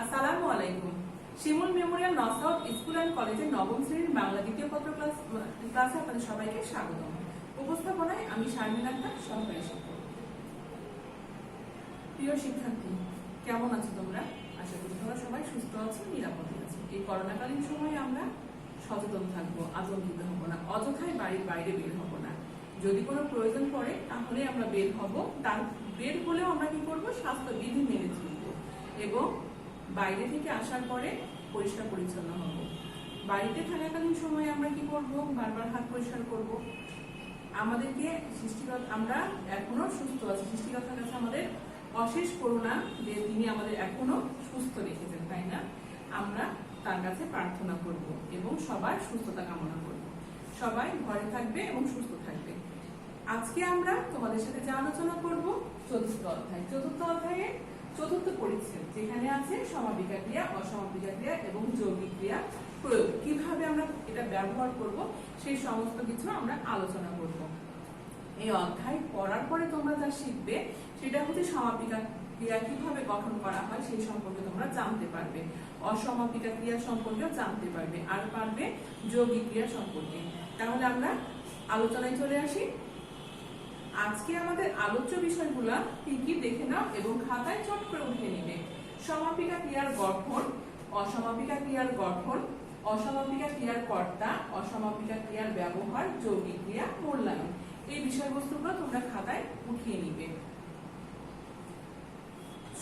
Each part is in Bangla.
আসসালামু আলাইকুম। Shimul memorial north south school and কলেজের নবম শ্রেণীর বাংলা দ্বিতীয় পত্র ক্লাসে আপনাদের সবাইকে স্বাগতম। উপস্থাপনায় আমি শারমিন আক্তার, সহকারী শিক্ষক। প্রিয় শিক্ষার্থী, কেমন আছো তোমরা? আশা করি তোমরা সবাই সুস্থ আছো, নিরাপদে আছো। এই করোনাকালীন সময়ে আমরা সচেতন থাকবো, আতঙ্কিত হবো না, অযথায় বাড়ির বাইরে বের হবো না। যদি কোনো প্রয়োজন পড়ে তাহলে আমরা বের হব, তার বের হলেও আমরা কি করবো, স্বাস্থ্যবিধি মেনে চলবো এবং বাইরে থেকে আসার পরে পরিষ্কার পরিচ্ছন্ন হব। বাড়িতে থাকাকালীন সময়ে আমরা কি করব, বারবার হাত পরিষ্কার করব। আমাদেরকে সৃষ্টিকর্তা, আমরা এখনো সুস্থ আছি, সৃষ্টিকর্তার কাছে আমাদের অশেষ করুণা যে তিনি আমাদের এখনো সুস্থ রেখেছেন, তাই না? আমরা তার কাছে প্রার্থনা করব এবং সবার সুস্থতা কামনা করব। সবাই ঘরে থাকবে এবং সুস্থ থাকবে। আজকে আমরা তোমাদের সাথে যে আলোচনা করব চতুর্থ অধ্যায়ে চতুর্থ পরিচ্ছেদ, যেখানে আছে সমাপিকা ক্রিয়া, অসমাপিকা ক্রিয়া এবং যৌগিক ক্রিয়া প্রয়োগ। কিভাবে আমরা এটা ব্যবহার করব সেই সমস্ত কিছু আমরা আলোচনা করব। এই অধ্যায় পড়ার পরে তোমরা যা শিখবে সেটা হচ্ছে সমাপিকা ক্রিয়া কিভাবে গঠন করা হয় সেই সম্পর্কে তোমরা জানতে পারবে, অসমাপিকা ক্রিয়া সম্পর্কেও জানতে পারবে, আর পারবে যৌগিক ক্রিয়া সম্পর্কে। তাহলে আমরা আলোচনায় চলে আসি। আজকে আমাদের আলোচ্য বিষয়গুলা কি কি দেখে নাও এবং খাতায় চট করে উঠে নিবে। সমাপিকা ক্রিয়ার গঠন, অসমাপিকা ক্রিয়ার গঠন, অসমাপিকা ক্রিয়ার কর্তা, অসমাপিকা ক্রিয়ার ব্যবহার, যৌগিক ক্রিয়া মূল্যায়ন। এই বিষয়বস্তুগুলো তোমরা খাতায় উঠিয়ে নিবে।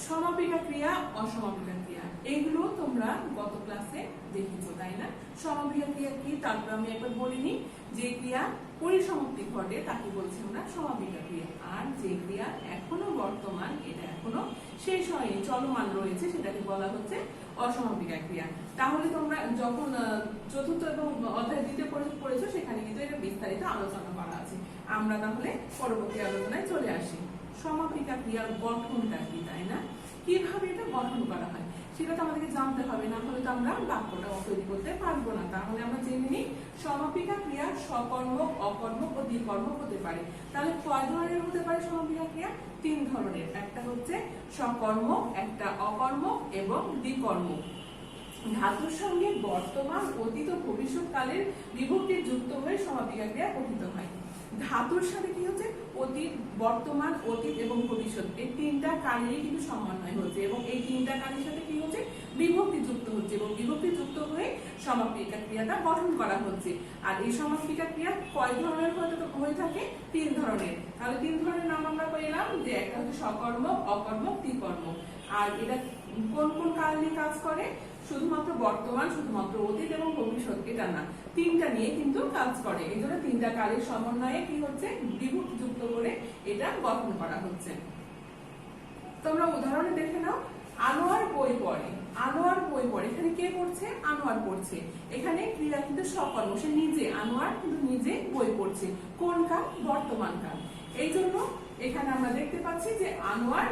সমাপিকা ক্রিয়া, অসমাপিকা ক্রিয়া এইগুলো তোমরা গত ক্লাসে দেখেছো, তাই না? সমাপিকা ক্রিয়া কি তারপর আমি একবার বলিনি। যে ক্রিয়া পরিসমাপ্তি ঘটে তাকে বলছি আমরা সমাপিকা ক্রিয়া, আর যে ক্রিয়া এখনো বর্তমান, এটা এখনো শেষ হয়নি, চলমান রয়েছে, সেটাকে বলা হচ্ছে অসমাপিকা ক্রিয়া। তাহলে তোমরা যখন চতুর্থ এবং অধ্যায় দ্বিতীয় পড়েছো সেখানে কিন্তু এটা বিস্তারিত আলোচনা করা আছে। আমরা তাহলে পরবর্তী আলোচনায় চলে আসি। সমাপিকা ক্রিয়ার গঠনটা কি, তাই না? কিভাবে এটা গঠন করা হয় সেটা তো আমাদেরকে জানতে হবে, না হলে তো আমরা বাক্যটা তৈরি করতে পারবো না। তাহলে আমরা জেনে নিই সমাপিকা ক্রিয়া সকর্মক, অকর্মক ও দ্বিকর্মক হতে পারে। তাহলে কয় ধরনের হতে পারে সমাপিকা ক্রিয়া? 3 ধরনের। একটা হচ্ছে সকর্মক, একটা অকর্মক এবং দ্বিকর্মক। ধাতুর সঙ্গে বর্তমান, অতীত ও ভবিষ্যৎ কালের বিভক্তি যুক্ত হয়ে সমাপিকা ক্রিয়া গঠিত হয়। ধাতুর সাথে কি হচ্ছে, অতীত, বর্তমান, অতীত এবং ভবিষ্যৎ, এই 3টা কালেরই কিন্তু সমন্বয় হচ্ছে এবং এই 3টা কালের সাথে কি হচ্ছে, বিভক্তি যুক্ত হচ্ছে এবং বিভক্তি যুক্ত হয়ে সমাপিকা ক্রিয়াটা গঠন করা হচ্ছে। আর এই সমাপিকা ক্রিয়া কয় ধরনের হয়ে থাকে? 3 ধরনের। তাহলে 3 ধরনের নাম আমরা পেলাম, যে একটা হচ্ছে সকর্মক, অকর্মক, দ্বিকর্মক। আর এটা কোন কোন কাল নিয়ে কাজ করে? শুধুমাত্র বর্তমান, শুধুমাত্র অতীত এবং ভবিষ্যৎ, এটা না, 3টা নিয়ে কিন্তু কাজ করে। এই জন্য 3টা কালের সমন্বয়ে কি হচ্ছে, বিভক্তি যুক্ত করে এটা গঠন করা হচ্ছে। তোমরা উদাহরণে দেখে নাও। আনোয়ার বই পড়ে, আনোয়ার বই পড়ে, এখানে কে পড়ছে? আনোয়ার পড়ছে। এখানে ক্রিয়া কিন্তু সকর্ম, সে নিজে, আনোয়ার কিন্তু নিজে বই পড়ছে। কোন কাল? বর্তমান কাল। এই জন্য এখানে আমরা দেখতে পাচ্ছি যে আনোয়ার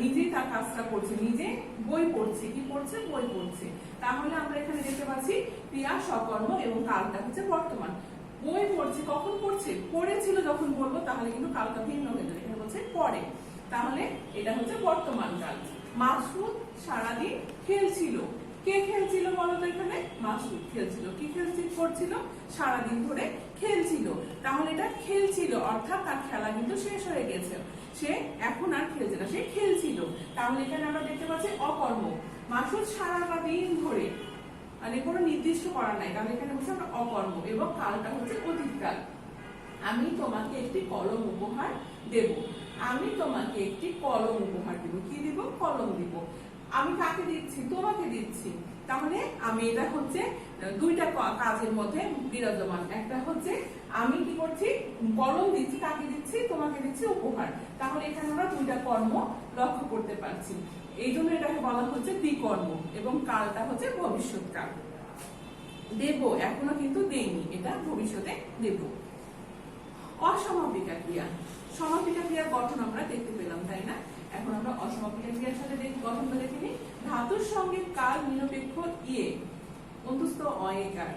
নিজেই তার কাজটা করছে, নিজে বই পড়ছে। কি পড়ছে? বই পড়ছে। তাহলে আমরা এখানে দেখতে পাচ্ছি ক্রিয়া সকর্ম এবং কালটা হচ্ছে বর্তমান। বই পড়ছে, কখন পড়ছে? পড়েছিল যখন বলবো তাহলে কিন্তু কালটা ভিন্ন হয়ে যাবে, এখানে হচ্ছে পড়ে। তাহলে এটা হচ্ছে বর্তমান কাল। মাসুদ সারাদিন খেলছিল। কে খেলছিল বলতো? এখানে মাসুদ খেলছিল। কি করছিল? সারাদিন ধরে খেলছিল। তাহলে এটা খেলছিল, অর্থাৎ তার খেলা কিন্তু শেষ হয়ে গেছে, সে এখন আর খেলছে না, সে খেলছিল। তাহলে এখানে আমরা দেখতে পাচ্ছি অকর্মক। মাসুদ সারাটা দিন ধরে, মানে কোনো নির্দিষ্ট করা নাই, তাহলে এখানে হচ্ছে আমরা অকর্মক এবং কালটা হচ্ছে অতীতকাল। আমি তোমাকে একটি কলম উপহার দেব। আমি তোমাকে একটি কলম উপহার দেব। কি দিব? কলম দিব। আমি কাকে দিচ্ছি? তোমাকে দিচ্ছি। তাহলে আমি, এটা হচ্ছে 2টা কাজের মধ্যে বিরাজমান। একটা হচ্ছে আমি কি করছি, কলম দিচ্ছি, কাকে দিচ্ছি? তোমাকে দিচ্ছি উপহার। তাহলে এখানে আমরা 2টা কর্ম লক্ষ্য করতে পারছি। এই জন্য এটাকে বলা হচ্ছে দ্বিকর্ম এবং কালটা হচ্ছে ভবিষ্যৎ কাল। দেব, এখনো কিন্তু দেইনি, এটা ভবিষ্যতে দেব। অসমাপিকা ক্রিয়া, সমাপিকা ক্রিয়ার গঠন আমরা দেখতে পেলাম, তাই না? এখন আমরা অসমাপিকা ক্রিয়ার সাথে গঠনটা দেখে নিই। ধাতুর সঙ্গে কাল নিরপেক্ষ ইয়ে অন্তস্থ অয়েকার,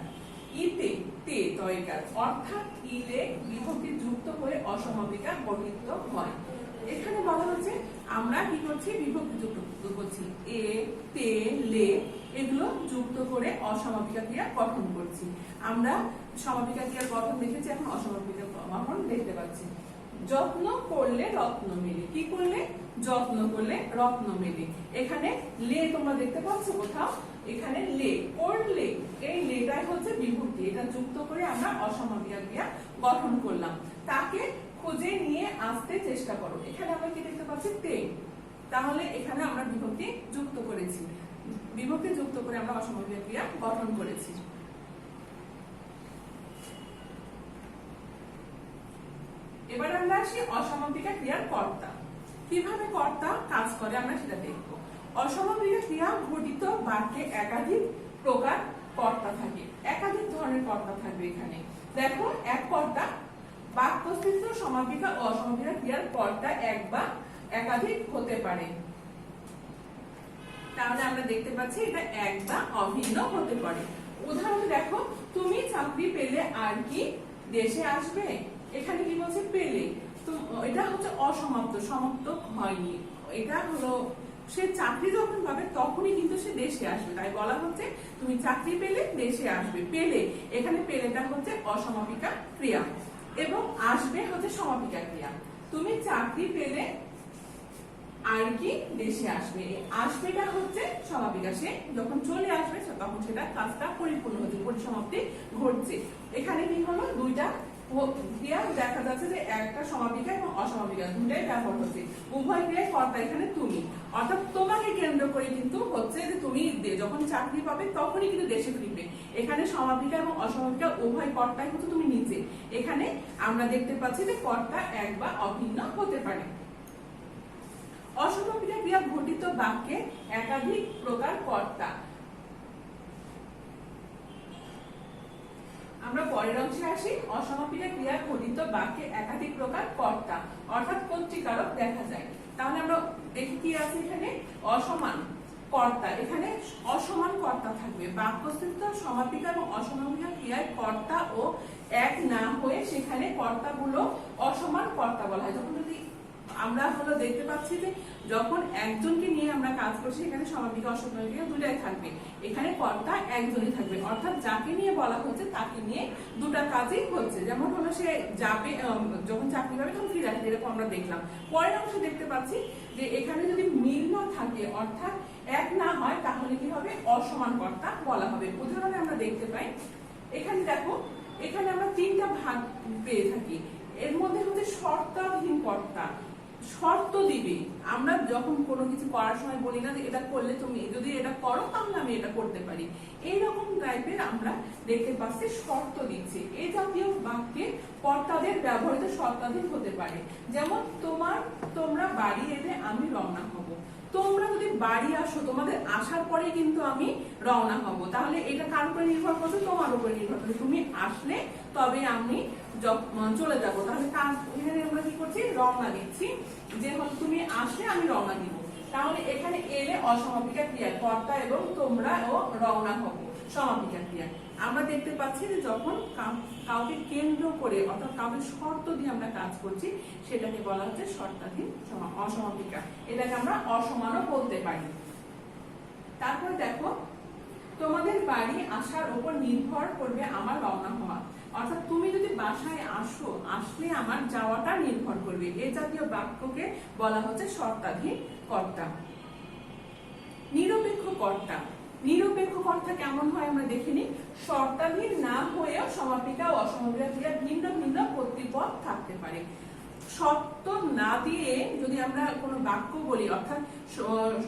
ইতে তে তয়েকার, অর্থাৎ ইলে বিভক্তি যুক্ত হয়ে অসমাপিকা গঠিত হয়। এখানে বলা হচ্ছে আমরা কি করছি, বিভক্তি যুক্ত করছি। এ তে, লে এগুলো যুক্ত করে অসমাপিকা ক্রিয়া গঠন করছি। আমরা সমাপিকা ক্রিয়ার গঠন দেখেছি, এখন অসমাপিকা গঠন দেখতে পাচ্ছি। যত্ন করলে রত্ন মেলে, কি করলে? যত্ন করলে রত্ন মেলে। এখানে লে তোমরা দেখতে পাচ্ছ কোথাও? এখানে লে, করলে, এই লেটাই হচ্ছে বিভক্তি, এটা যুক্ত করে আমরা অসমাপিকা ক্রিয়া গঠন করলাম। তাকে খুঁজে নিয়ে আসতে চেষ্টা করো, এখানে আমরা কি দেখতে পাচ্ছি? তে। তাহলে এখানে আমরা বিভক্তি যুক্ত করেছি, বিভক্তি যুক্ত করে আমরা অসমাপিকা ক্রিয়া গঠন করেছি। এবার আমরা আসি অসমাপিকা ক্রিয়ার কর্তা। কিভাবে কর্তা কাজ করে আমরা সেটা দেখব। অসমাপিকা ক্রিয়া ঘটিত বাক্যে একাধিক প্রকার কর্তা থাকে, একাধিক ধরনের কর্তা থাকবে। এখানে দেখো, এক কর্তা বাক্যস্থিত সমাপিকা ও অসমাপিকা ক্রিয়ার কর্তা এক বা একাধিক হতে পারে। তাহলে আমরা দেখতে পাচ্ছি এটা এক বা অভিন্ন হতে পারে। উদাহরণ দেখো, তুমি চাকরি পেলে আর কি দেশে আসবে? এখানে কি বলছে? পেলে। তো এটা হচ্ছে অসমাপ্ত, সমাপ্ত হয়নি। এটা হলো সে চাকরি যখন পাবে তখনই কিন্তু সে দেশে আসবে, তাই বলা হচ্ছে তুমি চাকরি পেলে দেশে আসবে। পেলে, এখানে পেলেটা হচ্ছে অসমাপিকা ক্রিয়া এবং আসবে হচ্ছে সমাপিকা ক্রিয়া। তুমি চাকরি পেলে আর কি দেশে আসবে, আসবেটা হচ্ছে সমাপিকা। সে যখন চলে আসবে তখন সেটা কাজটা পরিপূর্ণ হচ্ছে, পরিসমাপ্তি ঘটছে। এখানে কি হলো? দুইটা ক্রিয়া দেখা যাচ্ছে যে একটা সমাপিকা এবং অসমাপিকা দুটাই ব্যবহার হচ্ছে। উভয় ক্রিয়ায় কর্তা এখানে তুমি, অর্থাৎ তোমাকে কেন্দ্র করে কিন্তু হচ্ছে যে তুমি যখন চাকরি পাবে তখনই কিন্তু দেশে ফিরবে। এখানে সমাপিকা এবং অসমাপিকা উভয় কর্তাই হচ্ছে তুমি নিজে। এখানে আমরা দেখতে পাচ্ছি যে কর্তা এক বা অভিন্ন হতে পারে। অসমাপিকা ক্রিয়া ঘটিত বাক্যে একাধিক প্রকার কর্তা। আমরা পরের অংশে আসি। অসমাপিকা ক্রিয়া ঘটিত বাক্যে একাধিক প্রকার কর্তা অর্থাৎ কর্তৃকারক দেখা যায়। তাহলে আমরা দেখি কি আছে এখানে? অসমান কর্তা, এখানে অসমান কর্তা থাকবে। বাক্যস্থিত সমাপিকা এবং অসমাপিকা ক্রিয়ায় কর্তা ও এক না হয়ে সেখানে কর্তাগুলো অসমান কর্তা বলা হয়। যখন যদি আমরা হলো দেখতে পাচ্ছি যে যখন একজনকে নিয়ে আমরা কাজ করছি এখানে সমাপিকা অসমাপিকা দুটাই থাকবে, এখানে কর্তা একজনই থাকবে, অর্থাৎ যাকে নিয়ে বলা হচ্ছে তাকে নিয়ে দুটা কাজই হচ্ছে। যেমন হলো সে যাবে, যখন চাকরি পাবে তখন ফিরে আসবে, এরকম আমরা দেখলাম। পরের অংশে দেখতে পাচ্ছি যে এখানে যদি মিল না থাকে অর্থাৎ এক না হয় তাহলে কি হবে? অসমান কর্তা বলা হবে। উদাহরণে আমরা দেখতে পাই, এখানে দেখো, এখানে আমরা তিনটা ভাগ পেয়ে থাকি। এর মধ্যে হচ্ছে শর্তাধীন কর্তা, শর্ত দিবে। আমরা যখন কোনো কিছু করার সময় বলি না যে এটা করলে তুমি যদি এটা করো তাহলে আমি এটা করতে পারি, এইরকম টাইপের আমরা দেখতে পাচ্ছি শর্ত দিচ্ছে। এই জাতীয় বাক্যে কর্তাদের ব্যবহৃত শর্তাধীন হতে পারে। যেমন তোমরা বাড়ি এলে আমি রওনা হব। তোমরা যদি বাড়ি আসো, তোমাদের আসার পরে কিন্তু আমি রওনা হব। তাহলে এটা কার উপরে নির্ভর করছে? তোমার উপরে নির্ভর করছে। তুমি আসলে তবে আমি চলে যাব। তাহলে এখানে আমরা কি করছি? রওনা দিচ্ছি, যে হলো তুমি আসলে আমি রওনা দিব। তাহলে এখানে এলে অসমাপিকা ক্রিয়া, কর্তা এবং তোমরা ও রওনা হব সমাপিকা ক্রিয়া। আমরা দেখতে পাচ্ছি যে যখন কাউকে কেন্দ্র করে অর্থাৎ কাউকে শর্ত দিয়ে আমরা কাজ করছি সেটাকে বলা হচ্ছে শর্তাধীন অসমাপিকা। এটাকে আমরা অসমানও বলতে পারি। তারপরে দেখো, তোমাদের বাড়ি আসার উপর নির্ভর করবে আমার রওনা হওয়া, অর্থাৎ তুমি যদি বাসায় আসো, আসলে আমার যাওয়াটা নির্ভর করবে। এই জাতীয় বাক্যকে বলা হচ্ছে শর্তাধীন কর্তা। নিরপেক্ষ কর্তা, নিরপেক্ষ কর্তা কেমন হয় আমরা দেখিনি। শর্তাধীন না হয়েও সমাপিকা ও অসমাপিকা ক্রিয়া ভিন্ন ভিন্ন কর্তৃপদ থাকতে পারে। শর্ত না দিয়ে যদি আমরা কোনো বাক্য বলি অর্থাৎ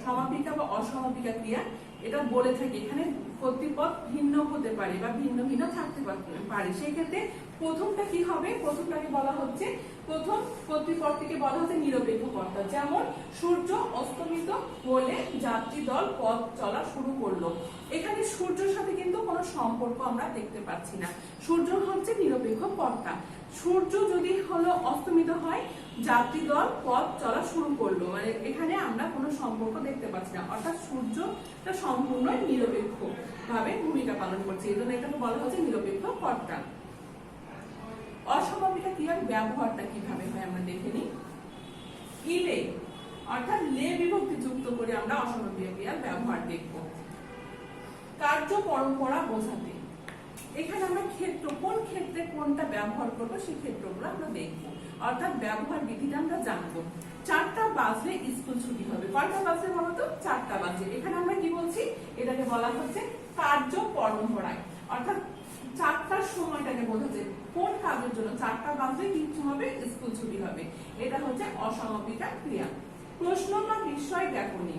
সমাপিকা বা অসমাপিকা ক্রিয়া এটা বলে থাকি, এখানে কর্তৃপদ ভিন্ন হতে পারে বা ভিন্ন ভিন্ন থাকতে পারে। সেই ক্ষেত্রে প্রথমটা কি হবে? প্রথমটাকে বলা হচ্ছে, প্রথম কর্তৃপদটিকে বলা হচ্ছে নিরপেক্ষ কর্তা। যেমন সূর্য অস্তমিত হলে যাত্রী দল পথ চলা শুরু করলো। এখানে সূর্যের সাথে কিন্তু কোনো সম্পর্ক আমরা দেখতে পাচ্ছি না, সূর্য হচ্ছে নিরপেক্ষ কর্তা। সূর্য যদি হলো অস্তমিত হয়, যাত্রী দল পথ চলা শুরু করলো, মানে এখানে আমরা কোনো সম্পর্ক দেখতে পাচ্ছি না, অর্থাৎ সূর্যটা সম্পূর্ণ নিরপেক্ষ ভাবে ভূমিকা পালন করছে, এই জন্য এটাকে বলা হচ্ছে নিরপেক্ষ কর্তা। অসমাপিকা ক্রিয়ার ব্যবহারটা কিভাবে হয় আমরা দেখে নিই। ইলে অর্থাৎ লে বিভক্তি যুক্ত করে আমরা অসমাপিকা ক্রিয়ার ব্যবহার দেখব। কার্য পরম্পরা বোঝাতে। এখানে আমরা ক্ষেত্র, কোন ক্ষেত্রে কোনটা ব্যবহার করবো সেই ক্ষেত্রগুলো আমরা দেখবো, অর্থাৎ ব্যবহার বিধিটা আমরা জানবো। 4টা বাজলে স্কুল ছুটি হবে। কয়টা বাজলে বলতো? 4টা বাজে। এখানে আমরা কি বলছি? এটাকে বলা হচ্ছে কার্য পরম্পরায়, অর্থাৎ 4টার সময়টাকে বোঝাচ্ছে কোন কাজের জন্য 4টা বাজলে কিছু হবে, স্কুল ছুটি হবে। এটা হচ্ছে অসমাপিকা ক্রিয়া। প্রশ্ন বা বিস্ময় জ্ঞাপনী,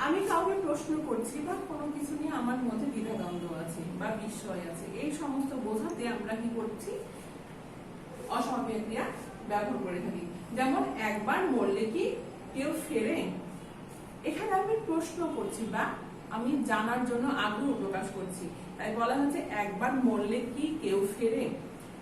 আমি কাউকে প্রশ্ন করছি বা কোনো কিছু নিয়ে আমার মধ্যে দ্বিধাদ্বন্দ্ব আছে বা বিস্ময় আছে, এই সমস্ত বোঝাতে আমরা কি করছি? অসমাপিকা ক্রিয়া ব্যবহার করে থাকি। যেমন একবার মরলে কি কেউ ফেরে? এখানে আমি প্রশ্ন করছি বা আমি জানার জন্য আগ্রহ প্রকাশ করছি, তাই বলা হচ্ছে একবার মরলে কি কেউ ফেরে।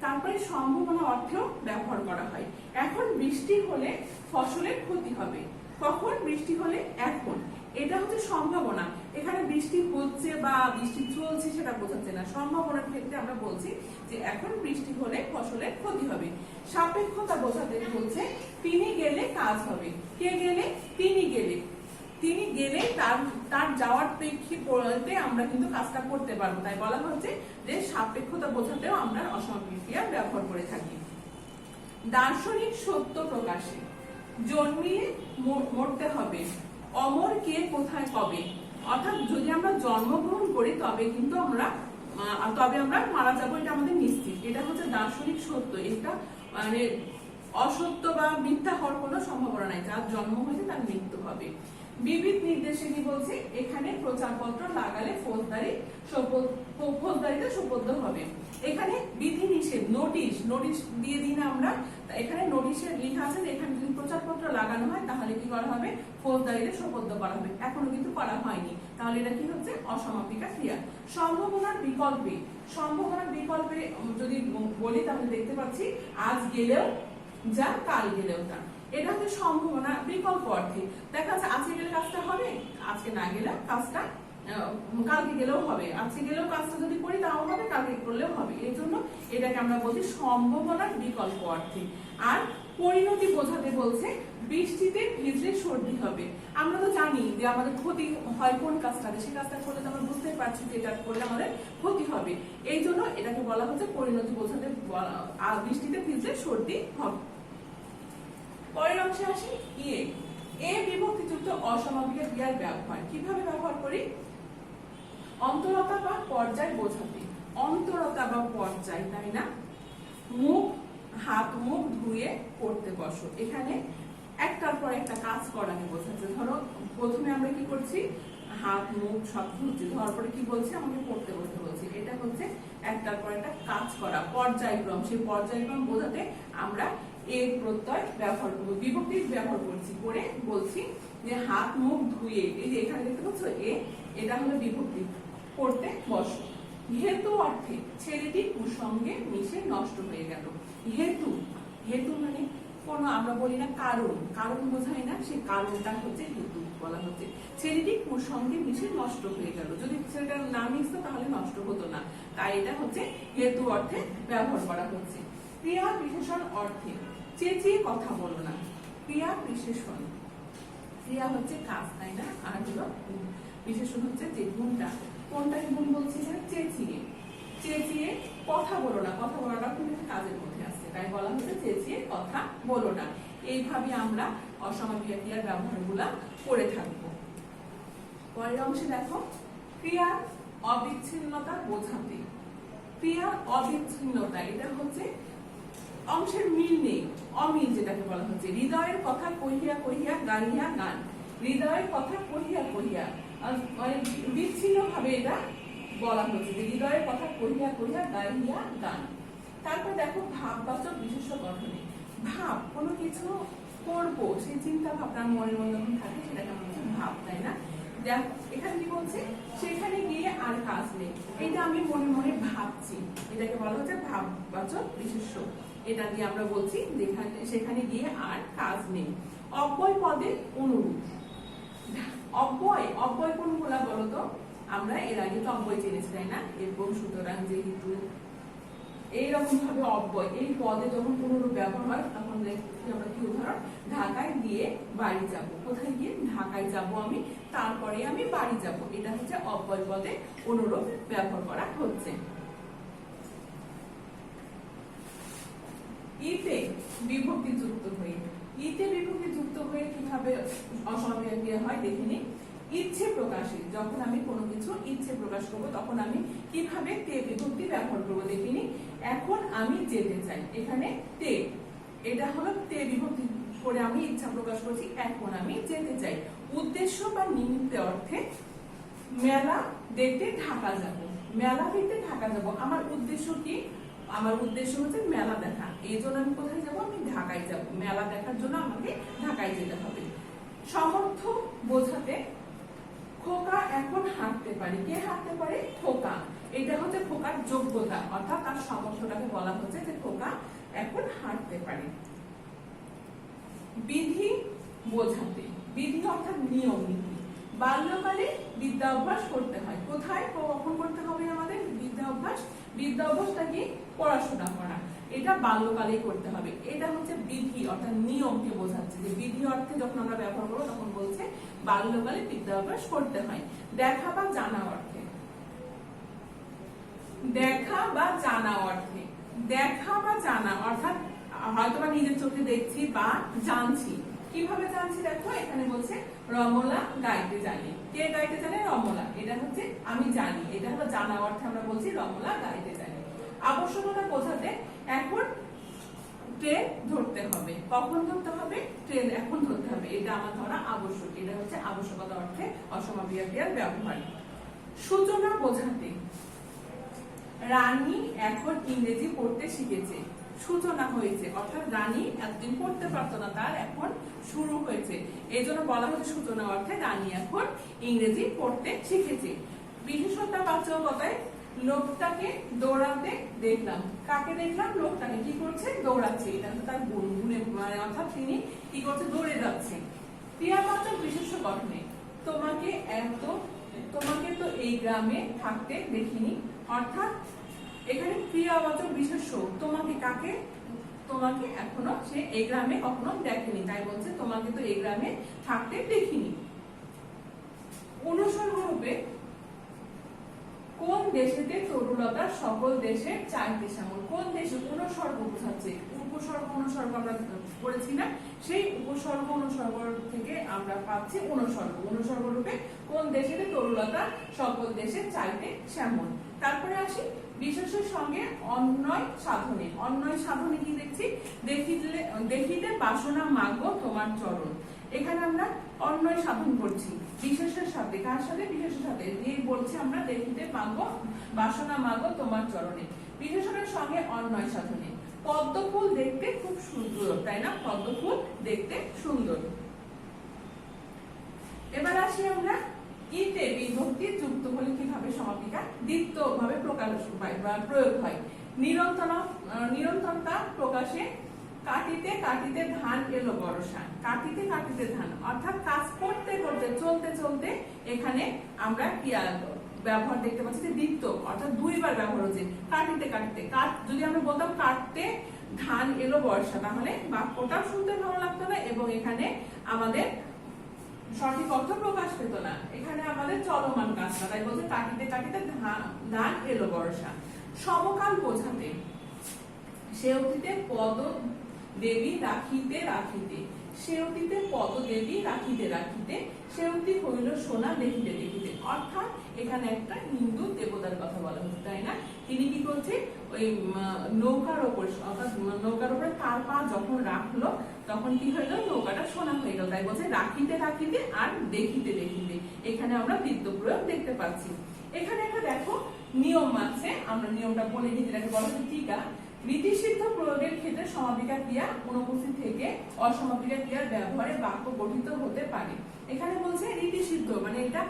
তারপরে সম্ভাবনা অর্থেও ব্যবহার করা হয়। এখন বৃষ্টি হলে ফসলের ক্ষতি হবে। কখন বৃষ্টি হলে? এখন। এটা হচ্ছে সম্ভাবনা। এখানে বৃষ্টি হচ্ছে বা বৃষ্টি চলছে সেটা বোঝাচ্ছে না, সম্ভাবনার ক্ষেত্রে আমরা বলছি যে এখন বৃষ্টি হলে ফসলের ক্ষতি হবে। সাপেক্ষতা বোঝাতে বলছে তিনি গেলে কাজ হবে। কে গেলে? তিনি গেলে। তিনি গেলে তার যাওয়ার প্রেক্ষিতে আমরা কিন্তু কাজটা করতে পারবো, তাই বলা হচ্ছে যে সাপেক্ষতা বোঝাতেও আমরা অসমাপিক ক্রিয়া ব্যবহার করে থাকি। দার্শনিক সত্য প্রকাশে, জন্মিয়ে মরতে হবে, অমর কে কোথায় কবে, অর্থাৎ যদি আমরা জন্মগ্রহণ করি তবে কিন্তু আমরা মারা যাবো, এটা আমাদের নিশ্চিত। এটা হচ্ছে দার্শনিক সত্য। এটা মানে অসত্য বা মিথ্যা হওয়ার কোনো সম্ভাবনা নাই। যার জন্ম হয়েছে তার মৃত্যু হবে। বিবিধ নির্দেশে কি বলছে? এখানে প্রচারপত্র লাগালে ফৌজদারিতে সোপর্দ হবে। এখানে বিধি নিষেধ, নোটিশ দিয়ে দিন আমরা। এখানে নোটিশে লেখা আছে যে এখানে যদি প্রচারপত্র লাগানো হয় তাহলে কি করা হবে? ফৌজদারিতে সোপর্দ করা হবে। এখনো কিন্তু করা হয়নি, তাহলে এটা কি হচ্ছে? অসমাপিকা ক্রিয়া। সম্ভাবনার বিকল্পে, সম্ভাবনার বিকল্পে যদি বলি তাহলে দেখতে পাচ্ছি আজ গেলেও যা, কাল গেলেও তা। এটা হচ্ছে সম্ভাবনা বিকল্প অর্থে। দেখা যাচ্ছে আজকে গেলে কাজটা হবে, আজকে না গেলে কাজটা কালকে গেলেও হবে। আজকে গেলেও কাজটা যদি করি তাও হবে, কালকে করলেও হবে। এই জন্য এটাকে আমরা বলছি সম্ভাবনার বিকল্প অর্থে। আর পরিণতি বোঝাতে বলছে বৃষ্টিতে ভিজলে সর্দি হবে। আমরা তো জানি যে আমাদের ক্ষতি হয় কোন কাজটাতে, সেই কাজটা করলে তো আমরা বুঝতে পারছি যে এটা করলে আমাদের ক্ষতি হবে। এই জন্য এটাকে বলা হচ্ছে পরিণতি বোঝাতে, বৃষ্টিতে ভিজলে সর্দি হবে। পরের অংশে আসি এ বিভক্তিযুক্ত অসমাপিকা ক্রিয়ার ব্যবহার। কিভাবে ব্যবহার করি? অন্তরতা বা পর্যায় বোঝাতে। অন্তরতা বা পর্যায়, তাই না? হাত মুখ ধুয়ে পড়তে বসো। এখানে একটার পর একটা কাজ করাকে বোঝাচ্ছে। ধরো প্রথমে আমরা কি করছি? হাত মুখ সব ধুচ্ছি, ধরার পরে কি বলছে? আমাকে পড়তে বসতে বলছি। এটা হচ্ছে একটার পর একটা কাজ করা, পর্যায়ক্রম। সেই পর্যায়ক্রম বোঝাতে আমরা এর প্রত্যয় ব্যবহার করবো, বিভক্তি ব্যবহার করছি, করে বলছি যে হাত মুখ ধুয়ে। এই যে এখানে দেখতে পাচ্ছ এটা হলো বিভক্তি, পড়তে বসো। হেতু অর্থে ছেলেটি কুসঙ্গে মিশে নষ্ট হয়ে গেল। হেতু মানে কোনো, আমরা বলি না কারণ বোঝায় না, সেই কারণটা হচ্ছে হেতু বলা হচ্ছে। ছেলেটি কুসঙ্গে মিশে নষ্ট হয়ে গেল। যদি ছেলেটা না মিশতো তাহলে নষ্ট হতো না, তাই এটা হচ্ছে হেতু অর্থে ব্যবহার করা হচ্ছে। ক্রিয়া বিশেষণ অর্থে চেঁচিয়ে কথা বলো না। ক্রিয়া বিশেষণ, ক্রিয়া হচ্ছে কাজ, তাই না? আর হলো বিশেষণ হচ্ছে যে গুণটা, কোনটাকে গুণ বলছি? চেঁচিয়ে কথা বলো না। কথা বলাটা কিন্তু কাজের মধ্যে আছে, তাই বলা হচ্ছে চেঁচিয়ে কথা বলো না। এইভাবে আমরা অসমাপিকা ক্রিয়ার ব্যবহারগুলা করে থাকবো। পরের অংশে দেখো ক্রিয়ার অবিচ্ছিন্নতা বোঝাতে। ক্রিয়ার অবিচ্ছিন্নতা, এটা হচ্ছে অংশের মিল নেই, অমিল যেটাকে বলা হচ্ছে। হৃদয়ের কথা কহিয়া কহিয়া গাইয়া গান। হৃদয়ের কথা কহিয়া কহিয়া, মানে বিচ্ছিন্ন ভাবে এটা বলা হচ্ছে যে হৃদয়ের কথা কহিয়া কহিয়া গাইয়া গান। তারপর দেখো ভাববাচক বিশেষ্য গঠনে। ভাব, কোনো কিছু করবো সেই চিন্তা ভাবনা মনের মধ্যে যখন থাকে সেটাকে আমরা হচ্ছে ভাব, তাই না? এখানে কি বলছে? সেখানে গিয়ে আর কাজ নেই। এটা আমি মনে মনে ভাবছি, এটাকে বলা হচ্ছে ভাববাচক বিশেষ্য। এটা দিয়ে আমরা বলছি সেখানে গিয়ে আর কাজ নেই। অব্যয় পদে অনুরূপ। অব্যয় কোনগুলা বলতো? আমরা এর আগে তো অব্যয় জেনেছি, তাই না? এরকম সুতরাং, যেহেতু, এইরকম ভাবে অব্যয় এই পদে যখন অনুরূপ ব্যবহার হয় তখন আমরা কি উদাহরণ? ঢাকায় গিয়ে বাড়ি যাব। কোথায় গিয়ে? ঢাকায় যাব আমি, তারপরে আমি বাড়ি যাব। এটা হচ্ছে অব্যয় পদে অনুরূপ ব্যবহার করা হচ্ছে। ইতে বিভক্তি যুক্ত হয়ে, ইতে বিভক্তি যুক্ত হয়ে কিভাবে অসমাপিকা ক্রিয়া হয় দেখে নিই। ইচ্ছে প্রকাশে, যখন আমি কোনো কিছু ইচ্ছে প্রকাশ করব তখন আমি কিভাবে তে বিভক্তি ব্যবহার করব দেখে নিই। এখন আমি যেতে চাই, এখানে তে, এটা হলো তে বিভক্তি করে আমি ইচ্ছা প্রকাশ করছি, এখন আমি যেতে চাই। উদ্দেশ্য বা নিমিত্তে অর্থে মেলা দেখতে ঢাকা যাব, মেলা দেখতে ঢাকা যাব। আমার উদ্দেশ্য কি? আমার উদ্দেশ্য হচ্ছে মেলা দেখা, এই জন্য আমি কোথায় যাব? আমি ঢাকায় যাব। মেলা দেখার জন্য আমাকে ঢাকায় যেতে হবে। সমর্থ বোঝাতে খোকা এখন হাঁটতে পারে। কে হাঁটতে পারে? খোকা। এটা হচ্ছে খোকার যোগ্যতা, অর্থাৎ তার সামর্থ্যটাকে বলা হচ্ছে যে খোকা এখন হাঁটতে পারে। বিধি বোঝাতে, বিধি অর্থাৎ নিয়ম নীতি। বাল্যকালে বিদ্যা অভ্যাস করতে হয়। কোথায় কখন করতে হবে আমাদের বিদ্যা অভ্যাস? বিদ্যা অভ্যাসটা কি? পড়াশোনা করা, এটা বাল্যকালে করতে হবে। এটা হচ্ছে বিধি অর্থাৎ নিয়মকে বোঝাচ্ছে, যে বিধি অর্থে যখন আমরা ব্যবহার করবো তখন বলছে বাল্যকালে বিদ্যা অভ্যাস করতে হয়। দেখা বা জানা অর্থে, দেখা বা জানা অর্থে, দেখা বা জানা অর্থাৎ হয়তোবা নিজের চোখে দেখছি বা জানছি। কিভাবে জানছি? দেখো এখানে বলছে রমলা গাইতে জানে। কে গাইতে জানে? রমলা। এটা হচ্ছে আমি জানি, এটা হলো জানা অর্থে আমরা বলছি রমলা গাইতে জানে। আবশ্যকতা বোঝাতে এখন ট্রেন ধরতে হবে। কখন ধরতে হবে? ট্রেন এখন ধরতে হবে, এটা আমার ধরা আবশ্যক। এটা হচ্ছে আবশ্যকতা অর্থে অসমাপিকা ক্রিয়ার ব্যবহার। সূচনা বোঝাতে রানী এখন ইংরেজি পড়তে শিখেছে। সূচনা হয়েছে, অর্থাৎ রানী এতদিন পড়তে পারতো না, তার এখন শুরু হয়েছে, এই জন্য বলা হচ্ছে সূচনা অর্থে রানী এখন ইংরেজি পড়তে শিখেছে। বিশেষতাবাচকতায় লোকটাকে দৌড়াতে দেখলাম। কাকে দেখলাম? লোকটাকে। কি করছে? দৌড়াচ্ছে। এটা তার গুণে, মানে অর্থাৎ তিনি কি করছে? দৌড়ে যাচ্ছে। ক্রিয়াবাচক বিশেষ্য গঠনে তোমাকে তো এই গ্রামে থাকতে দেখিনি, অর্থাৎ এখানে ক্রিয়াবাচক বিশেষ্য তোমাকে, কাকে? তোমাকে এখনো সে এই গ্রামে কখনো দেখেনি, তাই বলছে তোমাকে তো এই গ্রামে থাকতে দেখিনি। অনুসর্গ রূপে কোন দেশেতে তরুলতা সকল দেশের চাইতে শ্যামল। কোন দেশে? অনুসর্গ বোঝাচ্ছে। উপসর্গ অনুসর্গ আমরা পড়েছি না, সেই উপসর্গ অনুসর্গ থেকে আমরা পাচ্ছি অনুসর্গ। অনুসর্গ রূপে কোন দেশেতে তরুলতা সকল দেশের চাইতে শ্যামল। তারপরে আসি বিশেষের সঙ্গে অন্যয় সাধনে। অন্যয় সাধনে কি দেখছি? দেখিতে বাসনা মাগো তোমার চরণ। এখানে আমরা অন্যয় সাধন করছি বিশেষের সাথে। কার সাথে? বিশেষের সাথে। দিয়ে বলছি আমরা দেখিতে মাগো বাসনা মাগো তোমার চরণে। বিশেষণের সঙ্গে অন্যয় সাধনে। পদ্ম ফুল দেখতে খুব সুন্দর, তাই না? পদ্ম ফুল দেখতে সুন্দর। এবার আসি আমরা ইতে বিভক্তি যুক্ত হলে কিভাবে সমাপিকা দ্বিতীয় ভাবে প্রকাশ বা প্রয়োগ হয়। নিরন্তরতা প্রকাশে কাটিতে কাটিতে ধান এলো বর্ষা। কাটিতে কাটিতে ধান অর্থাৎ কাজ করতে করতে, চলতে চলতে এখানে আমরা ক্রিয়া ব্যবহার দেখতে পাচ্ছি যে দ্বিত্ব, অর্থাৎ দুইবার ব্যবহার হচ্ছে। কাটিতে কাটিতে, যদি আমরা বলতাম কাটতে ধান এলো বর্ষা, তাহলে বাক্যটা শুনতে ভালো লাগতো না এবং এখানে আমাদের সঠিক অর্থ প্রকাশ পেত না। এখানে আমাদের চলমান কাজটা, তাই বলছে কাটিতে কাটিতে ধান এলো বর্ষা। সমকাল বোঝাতে সেউতিতে পদ দেবী রাখিতে রাখিতে, সেউতিতে পদ দেবী রাখিতে রাখিতে, সেউতি হইল সোনা দেখিতে দেখিতে। অর্থাৎ এখানে একটা হিন্দু দেবতার কথা বলা হচ্ছে, তাই না? তিনি কি করছে? ওই নৌকার ওপর, অর্থাৎ নৌকার উপরে তার পা যখন রাখলো তখন কি হইলো? নৌকাটা সোনা হয়ে গেল। তাই বলছে রাখিতে রাখিতে আর দেখিতে দেখিতে। এখানে আমরা দ্বিতীয় প্রয়োগ দেখতে পাচ্ছি। এখানে একটা দেখো নিয়ম আছে, আমরা নিয়মটা বলে দিই, যেটাকে বলা হচ্ছে টিকা। রীতিসিদ্ধ প্রয়োগের ক্ষেত্রে সমাপিকা ক্রিয়া অনুপস্থিত থেকে অসমাপিকা ক্রিয়ার ব্যবহারে বাক্য গঠিত হতে পারে। এখানে বলছে রীতিসিদ্ধ, মানে এটা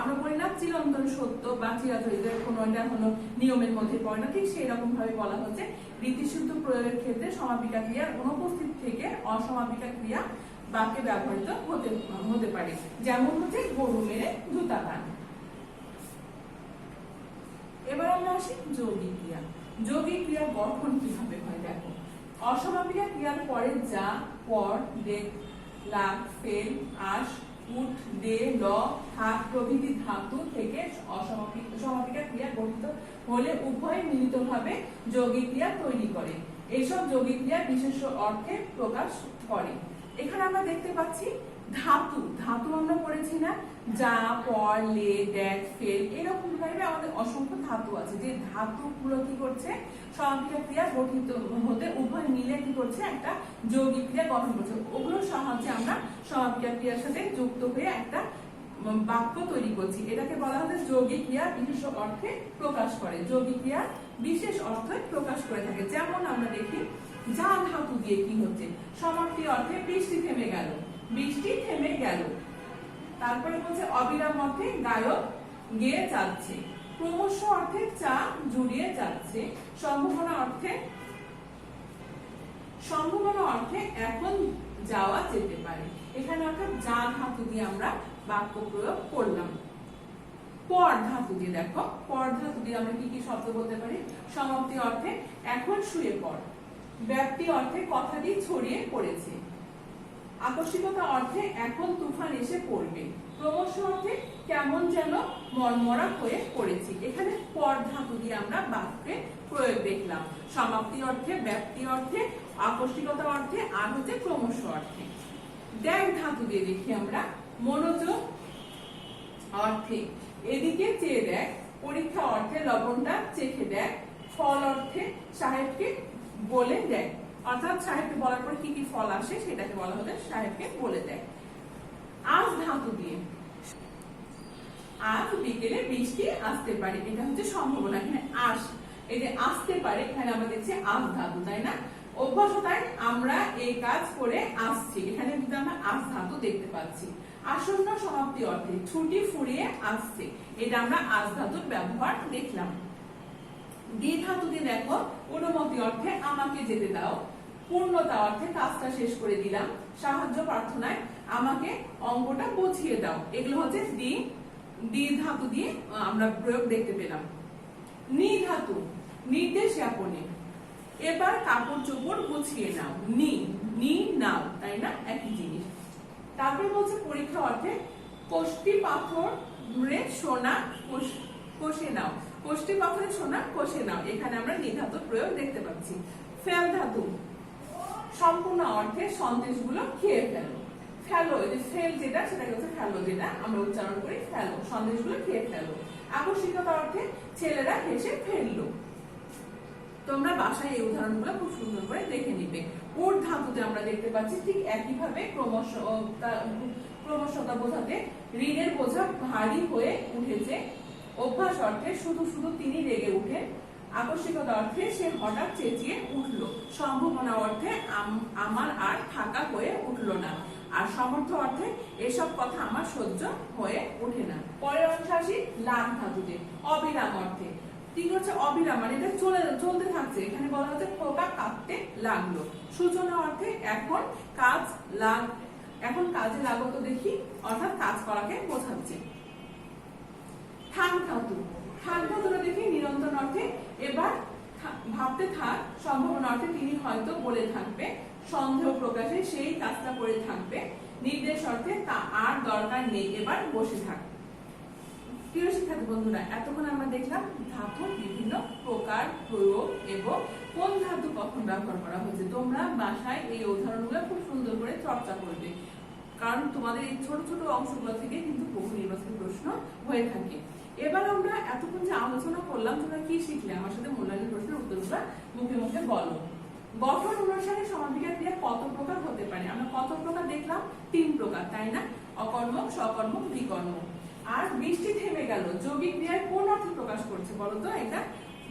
আমরা বলি না চিরন্তন সত্য বা চিরাচরিত কোনো এটা হলো নিয়মের মধ্যে পড়ে না, ঠিক সেই রকম ভাবে বলা হচ্ছে রীতিসিদ্ধ প্রয়োগের ক্ষেত্রে সমাপিকা ক্রিয়ার অনুপস্থিত থেকে অসমাপিকা ক্রিয়া বাক্যে ব্যবহৃত হতে পারে। যেমন হচ্ছে গরু মেরে জুতা দান। এবার আমরা আসি যৌগিক ক্রিয়া। যৌগিক ক্রিয়া গঠন কিভাবে হয় দেখো। অসমাপিকা ক্রিয়ার পরে যা, পর, দেখ, লাগ, ফেল, আস, উঠ, দে, ল, থাক প্রভৃতি ধাতু থেকে সমাপিকা ক্রিয়া গঠিত হলে উভয় মিলিতভাবে যৌগিক ক্রিয়া তৈরি করে। এইসব যৌগিক ক্রিয়া বিশেষ অর্থে প্রকাশ করে। এখানে আমরা দেখতে পাচ্ছি ধাতু। ধাতু আমরা পড়েছি না, যা, পর, লে, দেখ, ফেল, এরকম ভাবে আমাদের অসংখ্য ধাতু আছে। যে ধাতুগুলো কি করছে, সমাপিকা ক্রিয়া গঠিত হতে উভয় মিলে কি করছে, একটা যৌগিক ক্রিয়া গঠন করছে। ওগুলোর সাহায্যে আমরা সমাপিকা ক্রিয়ার সাথে যুক্ত হয়ে একটা বাক্য তৈরি করছি। এটাকে বলা হচ্ছে যৌগিক ক্রিয়া বিশেষ অর্থে প্রকাশ করে। যৌগিক ক্রিয়া বিশেষ অর্থে প্রকাশ করে থাকে। যেমন আমরা দেখি যা ধাতু দিয়ে কি হচ্ছে, সমাপ্তি অর্থে বৃষ্টি থেমে গেল, বৃষ্টি থেমে গেল। তারপরে বলছে অবিরাম অর্থে গায়ক গেয়ে যাচ্ছে, ক্রমশ অর্থে চা জুড়িয়ে যাচ্ছে, সম্ভাবনা অর্থে এখন যাওয়া যেতে পারে। এখানে অর্থাৎ যা ধাতু দিয়ে আমরা বাক্য প্রয়োগ করলাম। পর ধাতু দিয়ে দেখো, পর ধাতু দিয়ে আমরা কি কি শব্দ বলতে পারি, সমাপ্তি অর্থে এখন শুয়ে পড়, ব্যাপ্তি অর্থে কথাটি ছড়িয়ে পড়েছে, আকস্মিকতা অর্থে এখন তুফান এসে পড়বে, ক্রমশ অর্থে কেমন যেন মরমরা হয়ে পড়েছি। এখানে পর ধাতু দিয়ে আমরা বাক্যে প্রয়োগ দেখলাম, সমাপ্তি অর্থে, ব্যাপ্তি অর্থে, আকস্মিকতা অর্থে, আর হচ্ছে ক্রমশ অর্থে। দেখ ধাতু দিয়ে দেখি আমরা মনোযোগ অর্থে, এদিকে চেয়ে দেখ, পরীক্ষা অর্থে লবণটা চেখে দেখ, ফল অর্থে সাহেবকে বলে দেখ। অর্থাৎ সাহেবকে বলার পরে কি কি ফল আসে সেটাকে বলা হচ্ছে সাহেবকে বলে দেখ। আজ ধাতু দিয়ে আজ বিকেলে বৃষ্টি আসতে পারে, এটা হচ্ছে সম্ভাবনা। এখানে আস, এই যে আসতে পারে, এখানে আমরা দেখছি আজ ধাতু, তাই না? অভ্যাসতায় আমরা এই কাজ করে আসছি, এখানে কিন্তু আমরা আজ ধাতু দেখতে পাচ্ছি। আসন্ন সমাপ্তি অর্থে ছুটি ফুরিয়ে আসছে, এটা আমরা আজ ধাতুর ব্যবহার দেখলাম। দ্বি ধাতু দিয়ে দেখো অনুমতি অর্থে আমাকে যেতে দাও, পূর্ণতা অর্থে কাজটা শেষ করে দিলাম, সাহায্য প্রার্থনায় আমাকে অঙ্কটা বুঝিয়ে দাও। এগুলো হচ্ছে দ্বি ধাতু দিয়ে আমরা প্রয়োগ দেখতে পেলাম। নি ধাতু নির্দেশ জ্ঞাপনে, এবার কাপড় চোপড় গুছিয়ে নাও, নি নাও, তাই না? একই জিনিস। তারপরে বলছে পরীক্ষা অর্থে কোষ্টি পাথরে সোনা কষে নাও, কোষ্টি পাথরে সোনা কষে নাও, এখানে আমরা নি ধাতুর প্রয়োগ দেখতে পাচ্ছি। ফেল ধাতু সম্পূর্ণ অর্থে সন্দেশগুলো খেয়ে ফেলো, ফেলো, এই যে ফেল যেটা সেটাকে হচ্ছে ফেলো, যেটা আমরা উচ্চারণ করি ফেলো, সন্দেশগুলো খেয়ে ফেলো। আকস্মিকতা অর্থে ছেলেরা হেসে ফেললো। তোমরা বাসায় এই উদাহরণগুলো খুব সুন্দর করে দেখে নিবে। উঠ ধাতুতে আমরা দেখতে পাচ্ছি ঠিক একইভাবে ক্রমশতা বোঝাতে ঋণের বোঝা ভারী হয়ে উঠেছে, অভ্যাস অর্থে শুধু শুধু তিনি রেগে উঠেন, আকস্মিকতা অর্থে সে হঠাৎ চেঁচিয়ে উঠলো, সম্ভাবনা অর্থে আমার আর থাকা হয়ে উঠলো না, আর সমর্থ অর্থে এসব কথা আমার সহ্য হয়ে ওঠে না। পরের অংশ আসি লাগ ধাতুতে, অবিরাম অর্থে ঠিক হচ্ছে অবিরাম, মানে এটা চলতে থাকছে, এখানে বলা হচ্ছে পোকা কাঁপতে লাগলো। সূচনা অর্থে এখন কাজে লাগো তো দেখি, অর্থাৎ কাজ করাকে বোঝাচ্ছে। থাক ধাতুটা দেখি নিরন্তর অর্থে, এবার ভাবতে থাক, সম্ভাবনা অর্থে তিনি হয়তো বলে থাকবে, সন্দেহ প্রকাশে সেই কাজটা করে থাকবে, নির্দেশ অর্থে তা আর দরকার নেই, এবার বসে থাক। প্রিয় শিক্ষার্থী বন্ধুরা, এতক্ষণ আমরা দেখলাম ধাতুর বিভিন্ন প্রকার, প্রয়োগ এবং কোন ধাতু কখন ব্যবহার করা হয়েছে। তোমরা বাসায় এই উদাহরণগুলো খুব সুন্দর করে চর্চা করবে, কারণ তোমাদের এই ছোট ছোট অংশগুলো থেকে কিন্তু বহু নির্বাচনী প্রশ্ন হয়ে থাকে। এবার আমরা এতক্ষণ যে আলোচনা করলাম, তোমরা কি শিখলে আমার সাথে মূল্যায়ন প্রশ্নের উত্তরগুলো মুখে মুখে বলো। গঠন অনুসারে সমাপিকা ক্রিয়া কত প্রকার হতে পারে? আমরা কত প্রকার দেখলাম? 3 প্রকার, তাই না? অকর্মক, সকর্মক, বিকর্মক। আর বৃষ্টি থেমে গেল যৌগিক ক্রিয়ায় কোন অর্থে প্রকাশ করছে বলো তো? এটা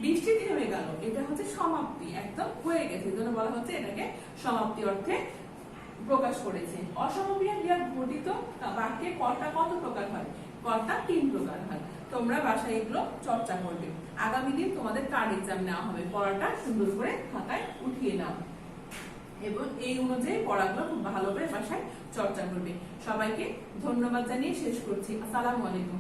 বৃষ্টি থেমে গেল, এটা হচ্ছে সমাপ্তি, একদম হয়ে গেছে, এজন্য বলা হচ্ছে এটাকে সমাপ্তি অর্থে প্রকাশ করেছে। অসমাপিকা ক্রিয়া গঠিত বাক্যে কর্তা কত প্রকার হয়? কর্তা 3 প্রকার হয়। তোমরা বাসায় এগুলো চর্চা করবে। আগামী দিন তোমাদের কার্ড এক্সাম নেওয়া হবে, পড়াটা সুন্দর করে খাতায় উঠিয়ে নাও এবং এই অনুযায়ী পড়াগুলো খুব ভালো করে বাসায় চর্চা করবে। সবাইকে ধন্যবাদ জানিয়ে শেষ করছি। আসসালামু আলাইকুম।